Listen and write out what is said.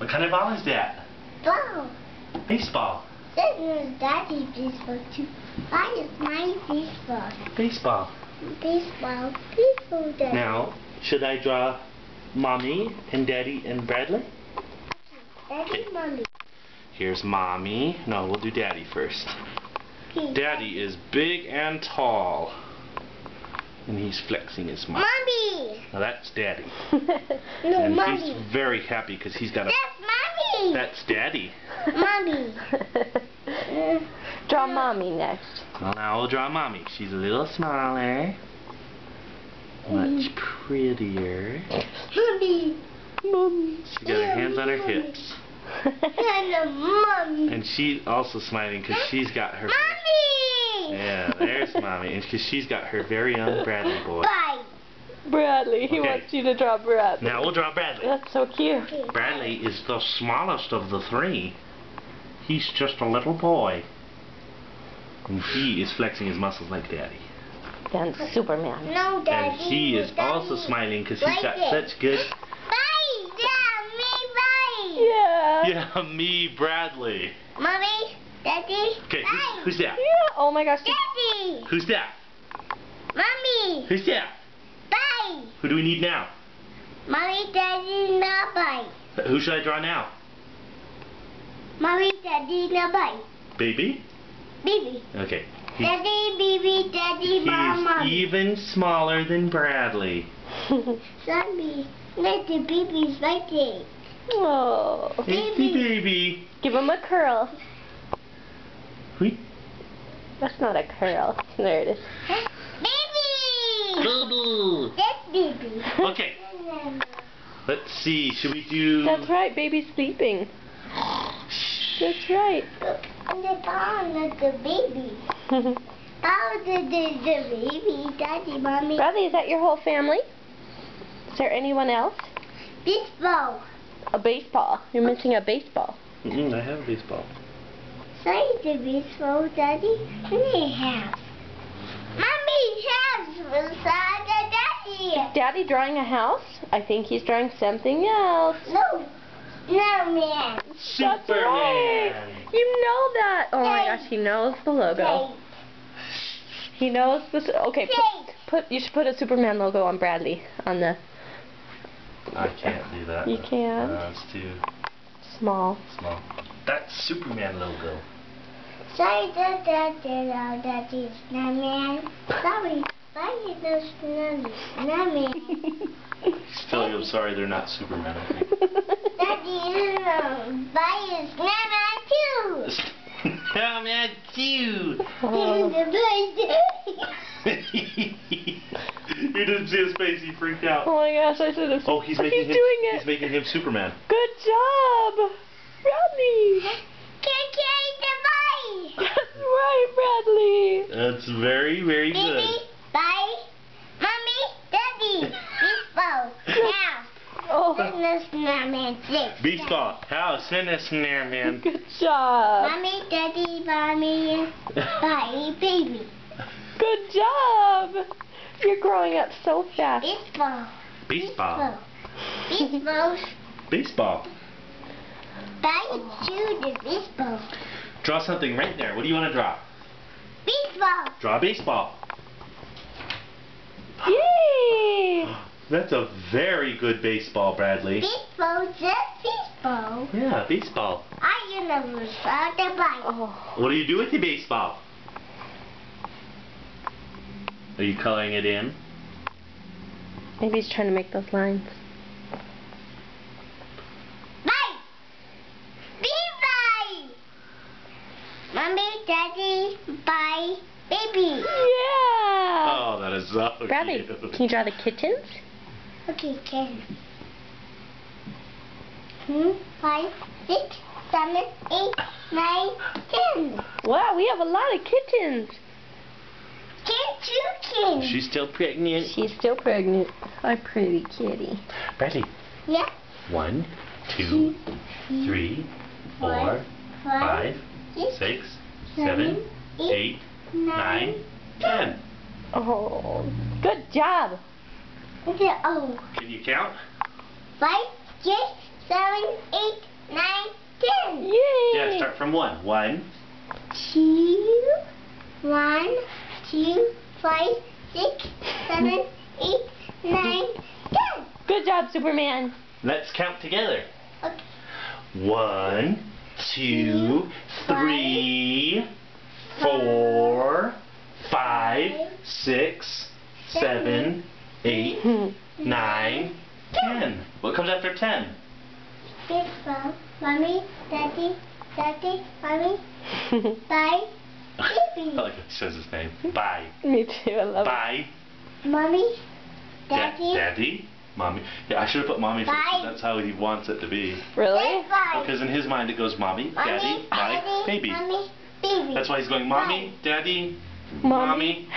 What kind of ball is that? Ball. Baseball. That is Daddy's baseball too. Why is my baseball? Baseball. Baseball. Baseball, Daddy. Now, should I draw Mommy and Daddy and Bradley? Daddy, Mommy. Here's Mommy. No, we'll do Daddy first. Okay. Daddy is big and tall. And he's flexing his muscle. Mommy! Now that's Daddy. No, And Mommy. he's very happy because he's got a... That's Mommy! That's Daddy. Mommy. Draw Mommy next. Well, now we'll draw Mommy. She's a little smaller. Much prettier. Mommy. Mommy. She's got her hands on her hips. Hello, Mommy. And she's also smiling because she's got her... Mommy! Yeah, there's Mommy. And because she's got her very young Bradley boy. Bye. Bradley. He Okay. wants you to draw Bradley. Now we'll draw Bradley. That's so cute. Okay, Bradley is the smallest of the three. He's just a little boy. And he is flexing his muscles like Daddy. And Superman. No, Daddy. And he is Daddy. also smiling because he's Like got it. such good... Bye. Yeah, me, bye. Yeah. Yeah, me, Bradley. Mommy, Daddy. Okay, Bye. who's that? Yeah. Oh my gosh. Daddy. Who's that? Mommy. Who's that? Bye. Who do we need now? Mommy, Daddy, no bye. Who should I draw now? Mommy, Daddy, no bye. Baby? Baby. Okay. Daddy, baby, Daddy, Mama. He's even smaller than Bradley. Mommy, let the baby's birthday. Oh. Hey, baby. Give him a curl. Wait. That's not a curl. There it is. Baby. Baby. That's baby. Okay. Let's see. Should we do... That's right. Baby's sleeping. That's right. Look, on the bottom of the baby. Bottom of the baby, Daddy, Mommy. Bradley, is that your whole family? Is there anyone else? Baseball. A baseball. You're missing a baseball. I have a baseball. Sorry, the baseball, Daddy. They have. Mommy has beside the Daddy. Daddy drawing a house? I think he's drawing something else. No. No, man. That's right. You know that. Oh my gosh, he knows the logo. He knows the... Okay, you should put a Superman logo on Bradley. On the... I can't do that. You can't? It's too Small. small. That's Superman logo. Sorry, Daddy, snowman. Sorry, bye, the snowman. Tell you I'm sorry they're not Superman. Okay? Daddy, bye, snowman too. Superman too. You didn't see his face. He freaked out. Oh my gosh, I should have... Oh, he's doing making him. it. He's making him Superman. Good job, Bradley. That's right, Bradley. That's very, very Baby, good. bye. Mommy, Daddy, baseball, now. Oh, The snowman, six. Baseball, house, and a snowman. good job. Mommy, Daddy, Mommy, bye, baby. Good job. You're growing up so fast. Baseball. Baseball. Baseball. Baseball. Bye to the baseball. Draw something right there. What do you want to draw? Baseball. Draw a baseball. Yay! That's a very good baseball, Bradley. Baseball, just baseball. Yeah, baseball. I never saw the bike. Oh, What do you do with the baseball? Are you coloring it in? maybe he's trying to make those lines. Bye. Bye. Mommy, Daddy, bye, baby. Yeah! Oh, that is so Bradley, cute. can you draw the kittens? Okay, 10. 5, 6, 7, 8, 9, 10. Wow, we have a lot of kittens. Can. She's still pregnant. She's still pregnant. Our pretty kitty. Bradley. Yeah. 1, 2, 3, 4, 5, 6, 7, 8, 9, 10. Oh, good job. Okay, oh. Can you count? 5, 6, 7, 8, 9, 10. Yay! Yeah, start from 1. 1, 2, 1, 2, 5, 6, 7, 8, 9, 10. Good job, Superman. let's count together. Okay. 1, 2, 3, 4, 5, 6, 7, 8, 9, 10. What comes after 10? Big Mom, Mommy, Daddy, Daddy, Mommy, bye, I baby. like it says his name. Bye. Me too, I love Bye. Mommy, Daddy, Daddy. Mommy. Yeah, I should have put mommy first. Bye. That's how he wants it to be. it. Really? bye. Because in his mind it goes mommy, Mommy, daddy, bye, Daddy, baby. Mommy, baby. That's why he's going mommy, daddy, Mommy.